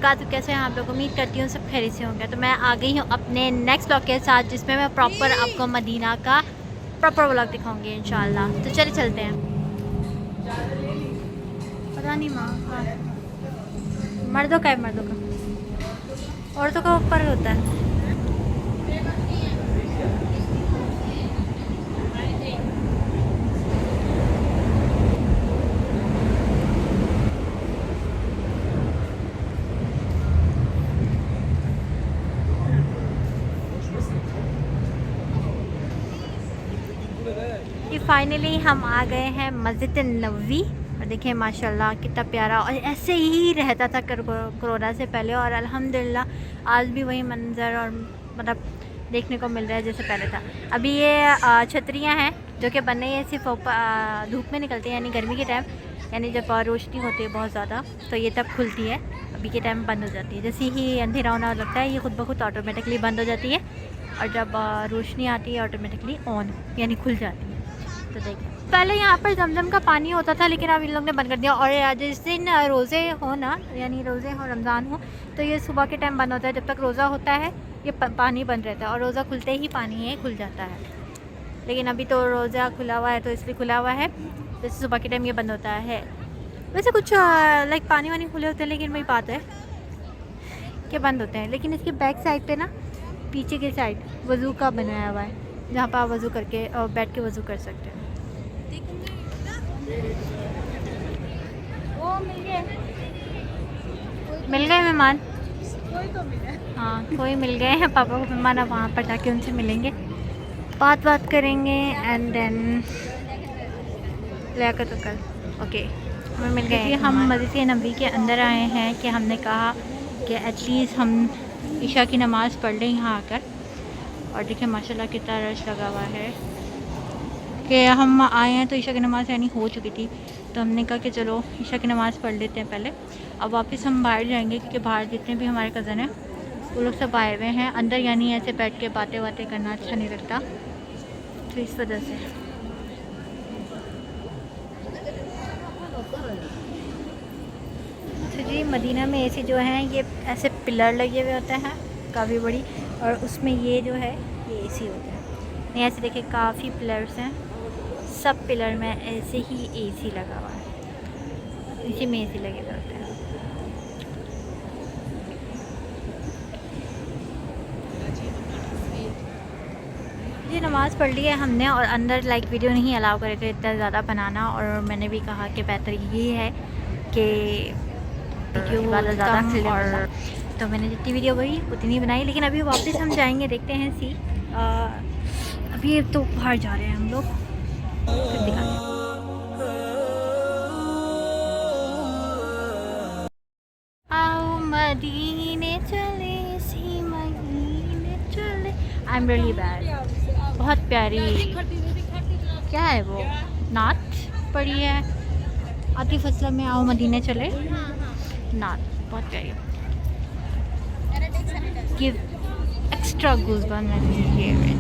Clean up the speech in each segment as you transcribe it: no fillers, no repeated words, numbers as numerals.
वबरकातुहू। कैसे हैं आप लोग? उम्मीद करती हूँ सब खैरियत से होंगे। तो मैं आ गई हूँ अपने नेक्स्ट ब्लॉग के साथ, जिसमें मैं प्रॉपर आपको मदीना का प्रॉपर व्लॉग दिखाऊंगी इंशाल्लाह। तो चले चलते हैं। पता नहीं माँ हाँ, मर्दों का है, मर्दों का, औरतों का ऊपर होता है। ये फाइनली हम आ गए हैं मस्जिद नबवी। और देखिए माशाल्लाह कितना प्यारा, और ऐसे ही रहता था कोरोना से पहले, और अल्हम्दुलिल्लाह आज भी वही मंज़र और मतलब देखने को मिल रहा है जैसे पहले था। अभी ये छतरियाँ हैं जो कि बन रही है, सिर्फ धूप में निकलती है, यानी गर्मी के टाइम, यानी जब रोशनी होती है बहुत ज़्यादा तो ये तब खुलती है। अभी के टाइम बंद हो जाती है, जैसे ही अंधेरा होना लगता है ये खुद ब खुद ऑटोमेटिकली बंद हो जाती है, और जब रोशनी आती है ऑटोमेटिकली ऑन यानी खुल जाती है। तो देखिए पहले यहाँ पर जमजम का पानी होता था, लेकिन अब इन लोग ने बंद कर दिया। और जिस दिन रोज़े हो ना, यानी रोज़े हो, रमज़ान हो, तो ये सुबह के टाइम बंद होता है। जब तक रोज़ा होता है ये पानी बंद रहता है, और रोज़ा खुलते ही पानी ये खुल जाता है। लेकिन अभी तो रोज़ा खुला हुआ है तो इसलिए खुला हुआ है, जैसे सुबह के टाइम ये बंद होता है। वैसे कुछ लाइक पानी वानी खुले होते हैं, लेकिन वही बात है कि बंद होते हैं। लेकिन इसके बैक साइड पे ना, पीछे की साइड वज़ू का बनाया हुआ है, जहाँ पर आप वज़ू करके और बैठ के वज़ू कर सकते हैं। वो मिल गए मेहमान, कोई तो मिले, हाँ कोई मिल गए हैं पापा को मेहमान। अब वहाँ पर जाके उनसे मिलेंगे, बात करेंगे, एंड देन लियाकत तो कल ओके हमें मिल गए। हम मस्जिद नबी के अंदर आए हैं कि हमने कहा कि एटलीस्ट हम ईशा की नमाज़ पढ़ लें यहाँ आकर। और देखिए माशाल्लाह कितना रश लगा हुआ है कि हम आए हैं तो ईशा की नमाज़ यानी हो चुकी थी, तो हमने कहा कि चलो ईशा की नमाज़ पढ़ लेते हैं पहले। अब वापस हम बाहर जाएंगे, क्योंकि बाहर जितने भी हमारे कज़न हैं वो लोग सब आए हुए हैं। अंदर यानी ऐसे बैठ के बातें करना अच्छा नहीं लगता, तो इस वजह से। तो जी मदीना में ऐसे जो हैं ये ऐसे पिलर लगे हुए होते हैं काफ़ी बड़ी, और उसमें ये जो है ये एसी होता है। नहीं ऐसे देखिए काफ़ी पिलर्स हैं, सब पिलर में ऐसे ही एसी लगा हुआ है, इसी में एसी लगे हुए होते हैं। ये नमाज़ पढ़ ली है हमने, और अंदर लाइक वीडियो नहीं अलाउ करे थे इतना ज़्यादा बनाना, और मैंने भी कहा कि बेहतर ये है कि वीडियो ज़्यादा, और तो मैंने जितनी वीडियो हुई उतनी बनाई। लेकिन अभी वापस हम जाएंगे, देखते हैं अभी तो बाहर जा रहे हैं हम लोग, फिर दिखाते हैं। आओ मदीने चले, सी मदीने चले। I am really bad. बहुत प्यारी, क्या है वो, नात पड़ी है आतिफ असलम में, आओ मदीने चले, नात बहुत प्यारी है। Give extra goosebumps when you here it.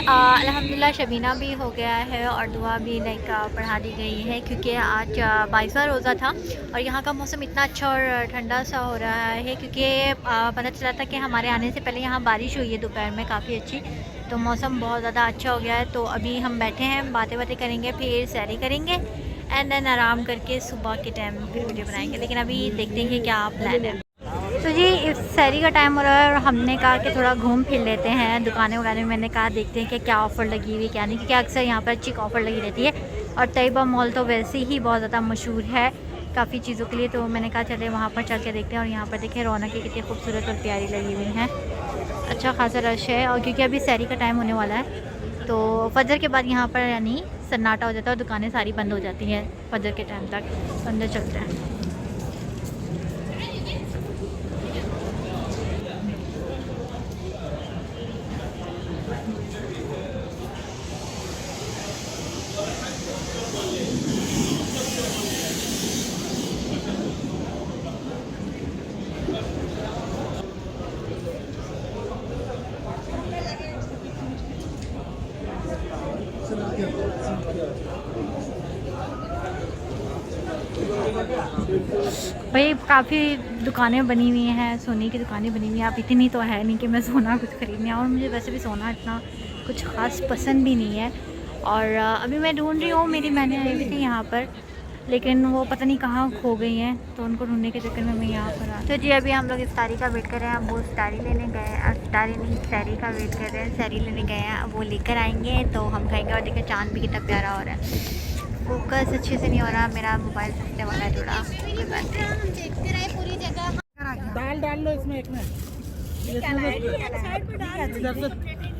अल्हम्दुलिल्लाह शबीना भी हो गया है, और दुआ भी लाइक पढ़ा दी गई है, क्योंकि आज 22वां रोज़ा था। और यहाँ का मौसम इतना अच्छा और ठंडा सा हो रहा है, क्योंकि पता चला था कि हमारे आने से पहले यहाँ बारिश हुई है दोपहर में काफ़ी अच्छी, तो मौसम बहुत ज़्यादा अच्छा हो गया है। तो अभी हम बैठे हैं, बातें करेंगे, फिर सैरी करेंगे, एंड देन आराम करके सुबह के टाइम फिर वीडियो बनाएंगे। लेकिन अभी देखते हैं कि क्या प्लान है। तो जी सैरी का टाइम हो रहा है और हमने कहा कि थोड़ा घूम फिर लेते हैं दुकानें वगैरह में। मैंने कहा देखते हैं कि क्या ऑफ़र लगी हुई क्या नहीं, क्योंकि अक्सर यहाँ पर अच्छी ऑफ़र लगी रहती है। और तैयबा मॉल तो वैसे ही बहुत ज़्यादा मशहूर है काफ़ी चीज़ों के लिए, तो मैंने कहा चले वहाँ पर चल के देखते हैं। और यहाँ पर देखें रौनकें कितनी खूबसूरत और प्यारी लगी हुई हैं, अच्छा खासा रश है। और क्योंकि अभी सैरी का टाइम होने वाला है तो फजर के बाद यहाँ पर यानी सन्नाटा हो जाता है और दुकानें सारी बंद हो जाती हैं फजर के टाइम तक। अंदर चलते हैं। भाई काफ़ी दुकानें बनी हुई हैं, सोने की दुकानें बनी हुई हैं। अब इतनी तो है नहीं कि मैं सोना कुछ खरीदने और मुझे वैसे भी सोना इतना कुछ ख़ास पसंद भी नहीं है। और अभी मैं ढूंढ रही हूँ, मेरी मैंने आई हुई थी यहाँ पर लेकिन वो पता नहीं कहाँ खो गई हैं, तो उनको ढूंढने के चक्कर में मैं यहाँ पर आ। तो जी अभी हम लोग इफ्तारी का वेट कर रहे हैं। अब वो इफ्तारी लेने गए हैं, इफ्तारी नहीं सैरी का वेट कर रहे हैं, सैरी लेने गए हैं। अब वो लेकर आएंगे तो हम खाएंगे। और देखिए चाँद भी कितना प्यारा हो रहा है। फोकस अच्छे से नहीं हो रहा, मेरा मोबाइल सस्ते वाला है थोड़ा, कोई बात नहीं। पूरी जगह दाल डाल लो इसमें एक में।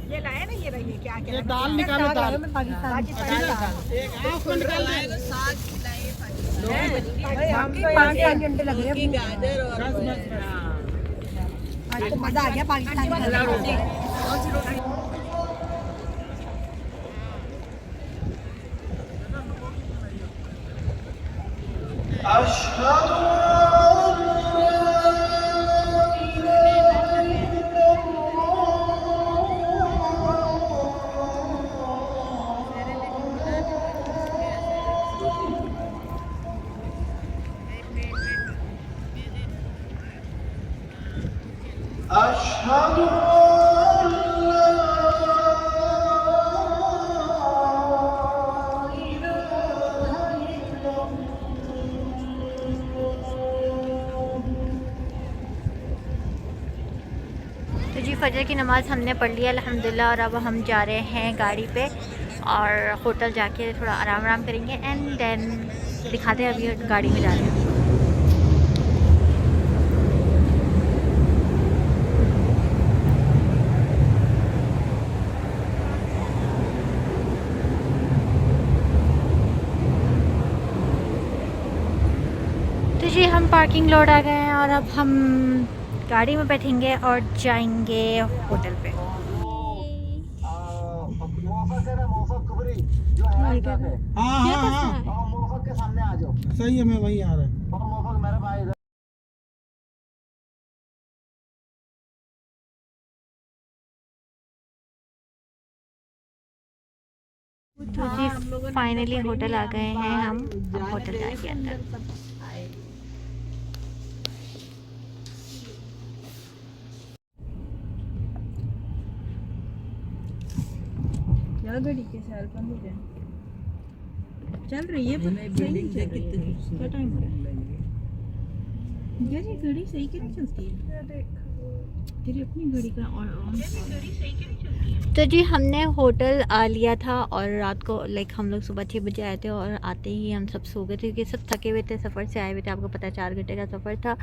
ये लाया ना ये रही क्या क्या? ये दाल निकालो, दाल पाकिस्तान पाकिस्तान घंटे लग रहे हैं। आज तो मजा आ गया पाकिस्तान। तो जी फजर की नमाज़ हमने पढ़ लिया अल्हम्दुलिल्लाह। और अब हम जा रहे हैं गाड़ी पे और होटल जाके थोड़ा आराम करेंगे एंड देन दिखाते हैं। अभी गाड़ी में जा रहे हैं। तो जी हम पार्किंग लॉट आ गए हैं और अब हम गाड़ी में बैठेंगे और जाएंगे होटल पे। के सामने आ जाओ। सही है, मैं वही आ रहा है मेरे भाई। तो जी फाइनली होटल आ गए हैं हम। अब होटल जाएंगे अंदर। घड़ी के साल बंद हो जाए चल रही है बिल्डिंग क्या टाइम हो रहा है यार? ये घड़ी सही क्यों नहीं चलती है? तेरी अपनी घड़ी का ऑन तो जी हमने होटल लिया था और रात को लाइक हम लोग सुबह 6 बजे आए थे और आते ही हम सब सो गए थे क्योंकि सब थके हुए थे, सफ़र से आए हुए थे। आपको पता है 4 घंटे का सफ़र था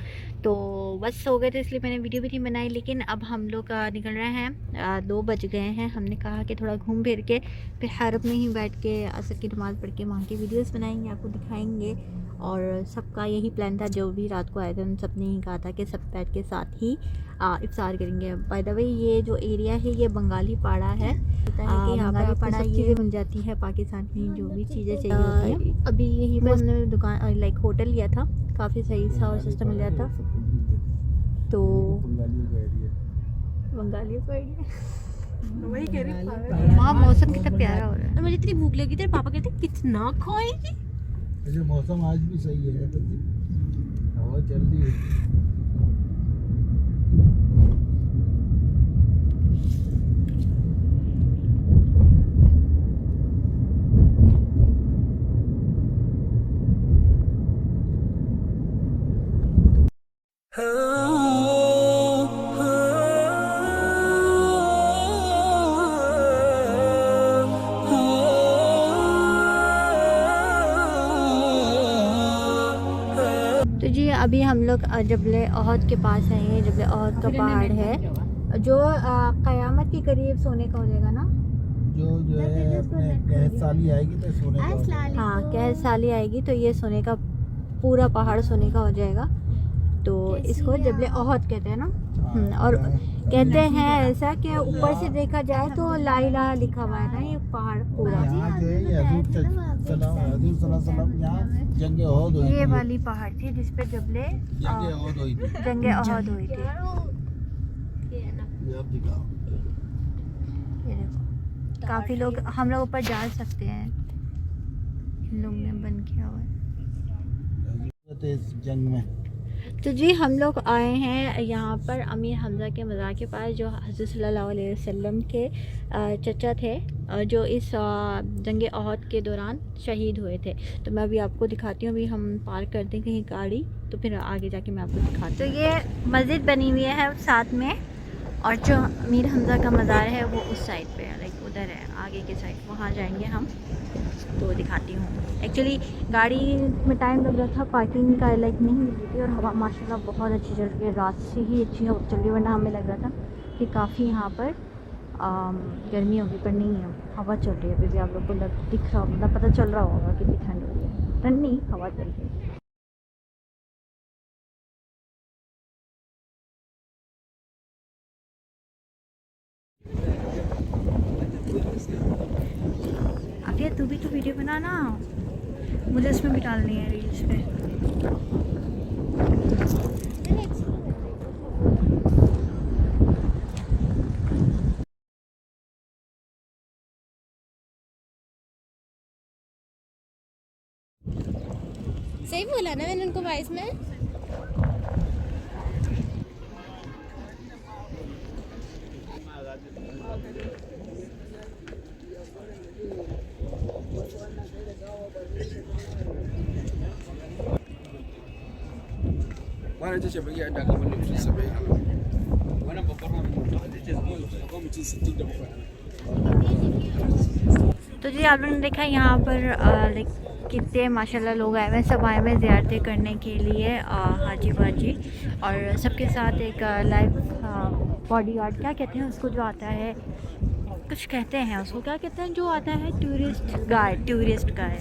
तो बस सो गए थे, इसलिए मैंने वीडियो भी नहीं बनाई। लेकिन अब हम लोग निकल रहे हैं, 2 बज गए हैं। हमने कहा कि थोड़ा घूम फिर के फिर हरम में ही बैठ के असर की नमाज़ पढ़ के वहाँ की वीडियोज़ बनाएंगे, आपको दिखाएँगे। और सबका यही प्लान था, जो भी रात को आए थे उन सब ने ही कहा था कि सब बैठ के साथ ही इफ्तार करेंगे। बाय द वे ये जो एरिया है ये बंगाली पाड़ा है, यहाँ पर आपको सब चीज़ें मिल जाती है पाकिस्तान की जो भी चीज़ें चाहिए होती हैं। अभी यही पर हमने दुकान लाइक होटल लिया था, काफ़ी सही सा और सस्ता मिल जाता। तो बंगाली का एरिया वही कह रही, वहाँ मौसम कितना प्यारा हो रहा है। मुझे इतनी भूख लगी थी, पापा कहते कितना खाएगी। ऐसे मौसम आज भी सही है, हवा चल रही है। Oh अभी हम लोग जबल ओहद के पास हैं। ये जबल ओहद का पहाड़ है जो क़यामत के करीब सोने का हो जाएगा ना। जो है अपने कहत साली आएगी तो सोने का हो जाएगा। हाँ, कहत साली आएगी तो ये सोने का, पूरा पहाड़ सोने का हो जाएगा। तो इसको जबल ओहद कहते हैं ना। और कहते हैं ऐसा कि ऊपर से देखा जाए तो ला इलाहा लिखा हुआ है ना ये पहाड़ पूरा। यहाँ जो है ये हजूर सल्लल्लाहु यहाँ जंग ओहद हुई ये थी। वाली पहाड़ थी जिस पे जबले जंग ओहद हुई थी। जंग ओहद हुई थी। ये अब दिखाओ। ये देखो, काफ़ी लोग, हम लोग ऊपर जा सकते हैं। इन लोग ने बंद किया हुआ है। इस जंग में तो जी हम लोग आए हैं यहाँ पर अमीर हमज़ा के मज़ार के पास, जो हज़रत सल्लल्लाहु अलैहि वसल्लम के चचा थे, जो इस जंग ओहद के दौरान शहीद हुए थे। तो मैं अभी आपको दिखाती हूँ। अभी हम पार्क करते हैं कहीं गाड़ी, तो फिर आगे जाके मैं आपको दिखाती हूँ। तो ये मस्जिद बनी हुई है साथ में, और जो अमीर हमज़ा का मज़ार है वो उस साइड पे है, लाइक उधर है आगे के साइड, वहाँ जाएंगे हम। तो दिखाती हूँ। एक्चुअली गाड़ी में टाइम लग रहा था, पार्किंग का लाइक नहीं मिल रही थी, और हवा माशाल्लाह बहुत अच्छी चल रही है। रात से ही अच्छी हवा चल रही है, वरना हमें लग रहा था कि काफ़ी यहाँ पर गर्मी होगी, पर नहीं है, हवा चल रही है। अभी भी आप लोग को दिख रहा, मतलब पता चल रहा होगा कितनी ठंड हो रही है। ठंड नहीं, हवा चल रही है। अभी तू भी तो वीडियो बना ना, मुझे इसमें भी डालनी है रील्स पे। सही बोला ना मैंने उनको वॉइस में। Wannan ita ce bagiya da aka bani mutum 70. Wannan babbar ma mutum akwai mutum 67. तो जी आप लोगों ने देखा यहाँ पर लाइक कितने माशाल्लाह लोग आए हुए हैं। सब आए हुए हैं ज़ियारतें करने के लिए, हाजी बाजी, और सबके साथ एक लाइव बॉडी गार्ड, क्या कहते हैं उसको, जो आता है, कुछ कहते हैं उसको, क्या कहते हैं, जो आता है टूरिस्ट गाइड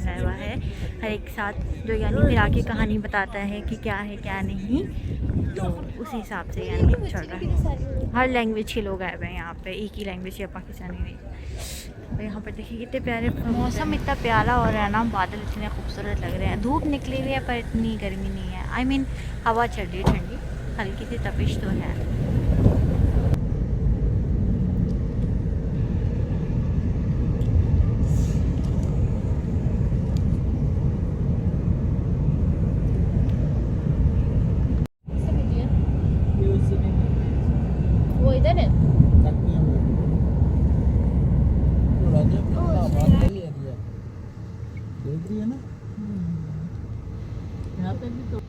है वह है हर एक साथ, जो यानी फिर आके कहानी बताता है कि क्या है क्या नहीं। तो उसी हिसाब से यानी चल रहा है। हर लैंग्वेज के लोग आए हुए हैं यहाँ पे, एक ही लैंग्वेज या पाकिस्तानी नहीं। तो यहाँ पर देखिए कितने प्यारे, मौसम इतना प्यारा हो रहा है ना, बादल इतने खूबसूरत लग रहे हैं। धूप निकली हुई है पर इतनी गर्मी नहीं है। आई मीन हवा चल रही है ठंडी, हल्की सी तपिश तो है। वो इधर है। देख रही है ना। यहाँ पे भी तो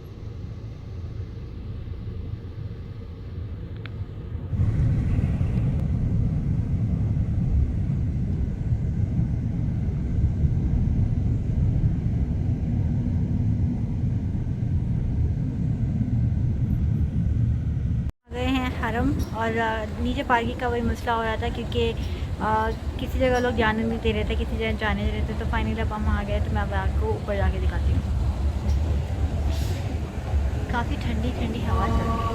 गए हैं हरम, और नीचे पार्किंग का वही मसला हो रहा था, क्योंकि किसी जगह लोग जाने नहीं दे रहे थे, किसी जगह जाने दे रहे थे। तो फाइनली अब हम आ गए। तो मैं अब आपको ऊपर जाके दिखाती हूँ। काफ़ी ठंडी ठंडी हवा चल रही है।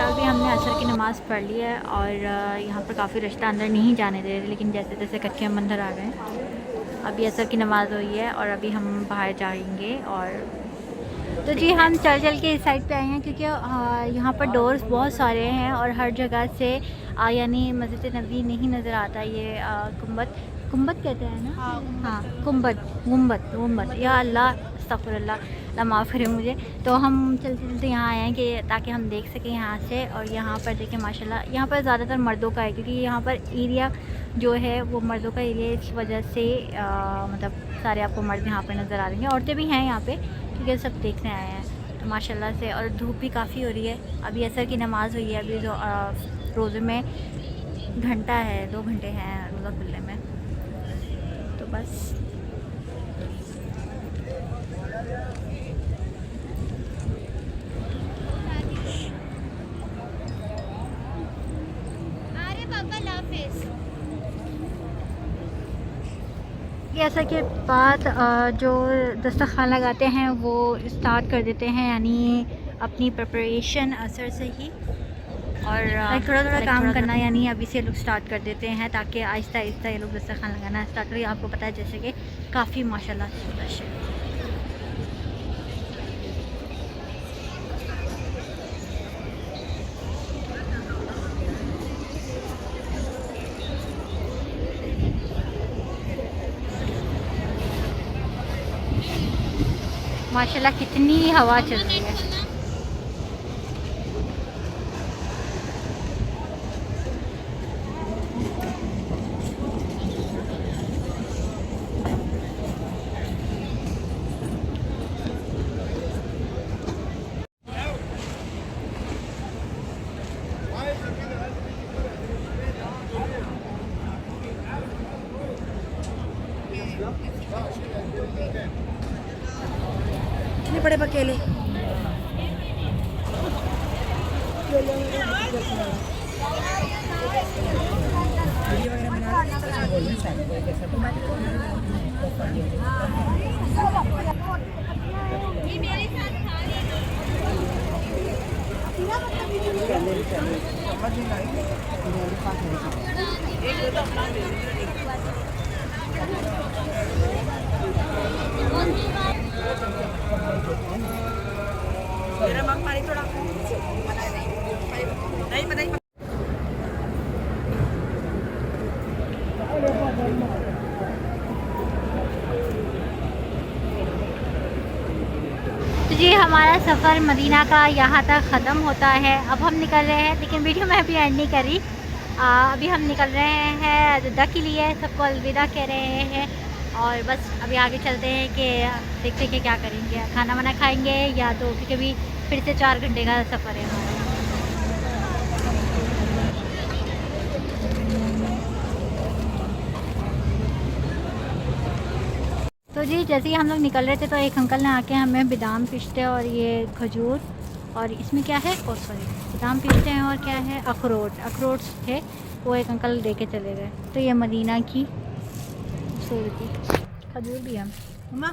अभी हमने असर की नमाज़ पढ़ ली है, और यहाँ पर काफ़ी रिश्ता अंदर नहीं जाने दे रहे थे, लेकिन जैसे जैसे कच्चे हम अंदर आ गए। अभी असर की नमाज़ हुई है, और अभी हम बाहर जाएंगे। और तो जी हम चल चल के इस साइड पे आए हैं, क्योंकि यहाँ पर डोर्स बहुत सारे हैं, और हर जगह से यानी मस्जिद नबी नहीं नज़र आता। ये गुंबद कहते हैं ना। हाँ, गुंबद, या अल्लाह अस्तगफिरुल्लाह, अल्लाह माफ़ करे मुझे। तो हम चलते चलते यहाँ आए हैं कि ताकि हम देख सकें यहाँ से। और यहाँ पर देखें माशाल्लाह, यहाँ पर ज़्यादातर मर्दों का है क्योंकि यहाँ पर एरिया जो है वो मर्दों का एरिया, इस वजह से मतलब सारे आपको मर्द यहाँ पर नज़र आ रहे हैं। औरतें भी हैं यहाँ पर क्योंकि सब देखने आए हैं। तो माशाल्लाह से, और धूप भी काफ़ी हो रही है। अभी असर की नमाज़ हुई है, अभी जो रोज़े में घंटा है, 2 घंटे हैं रोज़ा खुलने में। तो बस अरे पापा लाफिस। ये ऐसा के बाद जो दस्तरखान लगाते हैं वो स्टार्ट कर देते हैं, यानी अपनी प्रिपरेशन असर से ही। और थोड़ा थोड़ा काम करना, यानी अभी से लोग स्टार्ट कर देते हैं ताकि आहिस्ता आहिस्ता ये लोग दस्तरखान लगाना स्टार्ट करें। आपको पता है जैसे कि काफ़ी माशाल्लाह से रश है। माशाल्लाह कितनी हवा चल रही है। कितने बड़े बकेले। मेरा मग पानी थोड़ा नहीं पता ही। तो जी हमारा सफ़र मदीना का यहाँ तक ख़त्म होता है। अब हम निकल रहे हैं, लेकिन वीडियो में अभी एंड नहीं करी। अभी हम निकल रहे हैं जद्दा के लिए, सबको अलविदा कह रहे हैं। और बस अभी आगे चलते हैं कि देखते हैं कि क्या करेंगे, खाना वाना खाएंगे या तो, क्योंकि अभी फिर से 4 घंटे का सफ़र है हमारा। तो जी जैसे ही हम लोग निकल रहे थे तो एक अंकल ने आके हमें बादाम पिस्ते और ये खजूर, और इसमें क्या है, और सॉरी बादाम पिस्ते हैं और क्या है, अखरोट थे, वो एक अंकल दे के चले गए। तो ये मदीना की खूबसूरती। खजूर भी है मम्मा।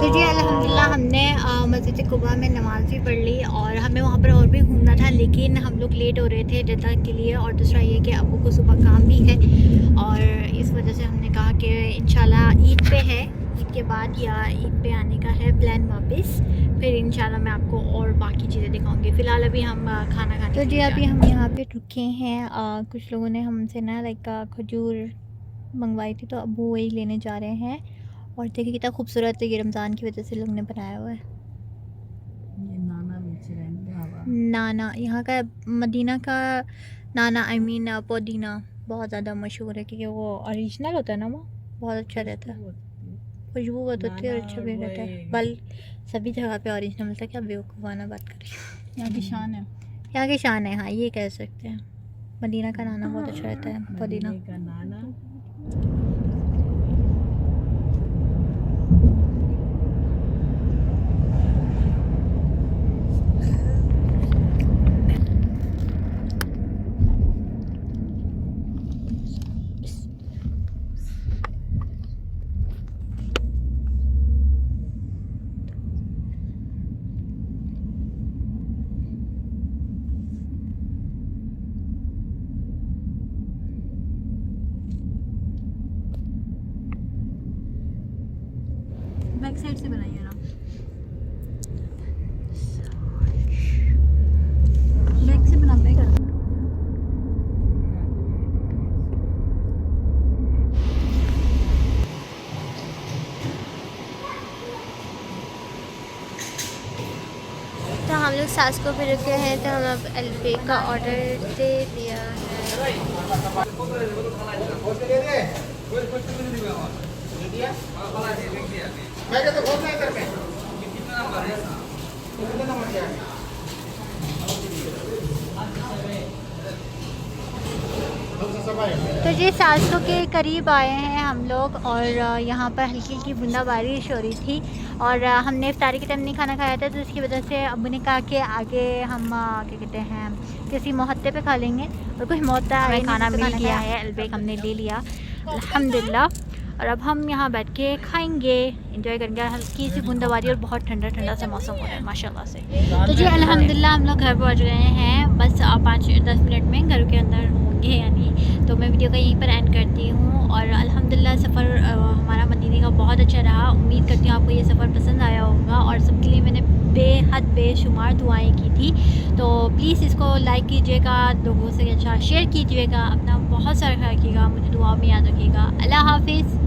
तो जी अल्हम्दुलिल्लाह हमने मस्जिद कुबा में नमाज़ भी पढ़ ली और हमें वहाँ पर और भी घूमना था, लेकिन हम लोग लेट हो रहे थे जद्दा के लिए। और दूसरा ये कि अबू को सुबह काम भी है और इस वजह से हमने कहा कि इंशाल्लाह ईद पे है, ईद के बाद या ईद पे आने का है प्लान वापस। फिर इंशाल्लाह मैं आपको और बाकी चीज़ें दिखाऊंगी। फ़िलहाल अभी हम खाना खाने। तो जी अभी हम यहाँ पे रुके हैं। कुछ लोगों ने हमसे ना लाइक खजूर मंगवाई थी, तो अब वो वही लेने जा रहे हैं। और देखिए कितना खूबसूरत है, ये रमज़ान की वजह से लोग ने बनाया हुआ है। ये नाना बेच रहे हैं बाबा। नाना यहाँ का, मदीना का नाना, आई मीन पुदीना बहुत ज़्यादा मशहूर है, क्योंकि वो ओरिजिनल होता है ना, वो बहुत अच्छा रहता है, खुशबू बहुत होती है और अच्छा भी रहता है। बल सभी जगह पे ओरिजिनल मिलता है, क्या बेवकूफ़ाना बात करें। यहाँ की शान है। यहाँ की शान है, हाँ ये कह सकते हैं। मदीना का नाना बहुत अच्छा रहता है, पुदीना। मदीने का नाना। बैक साइड से बनाइए ना, बैक से बना बैक। तो हम लोग सास को भी रुके हैं, तो हम अब एलबी का ऑर्डर दे दिया है। तो जी 700 के करीब आए हैं हम लोग, और यहाँ पर हल्की हल्की बूंदा बारिश हो रही थी, और हमने इफ्तारी के टाइम नहीं खाना खाया था, तो इसकी वजह से अब्बू ने कहा कि आगे हम क्या कहते हैं किसी मोहत्ते पे खा लेंगे, और कुछ मोहत्ता हमें खाना मिल गया है, अलबेक हमने ले लिया अल्हम्दुलिल्लाह। और अब हम यहाँ बैठ के खाएंगे, एंजॉय करेंगे। हल्की सी बूंदाबांदी और बहुत ठंडा ठंडा सा मौसम हो रहा है माशाल्लाह से। तो जी अल्हम्दुलिल्लाह हम लोग घर पहुँच गए हैं, बस 5-10 मिनट में घर के अंदर होंगे यानी। तो मैं वीडियो का यहीं पर एंड करती हूँ, और अल्हम्दुलिल्लाह सफ़र हमारा मदीने का बहुत अच्छा रहा। उम्मीद करती हूँ आपको ये सफ़र पसंद आया होगा, और सबके लिए मैंने बेहद बेशुमार दुआएं की थी। तो प्लीज़ इसको लाइक कीजिएगा, लोगों से अच्छा शेयर कीजिएगा, अपना बहुत सारा ख्याल रखिएगा, मुझे दुआ में याद रखिएगा। अल्लाह हाफिज़।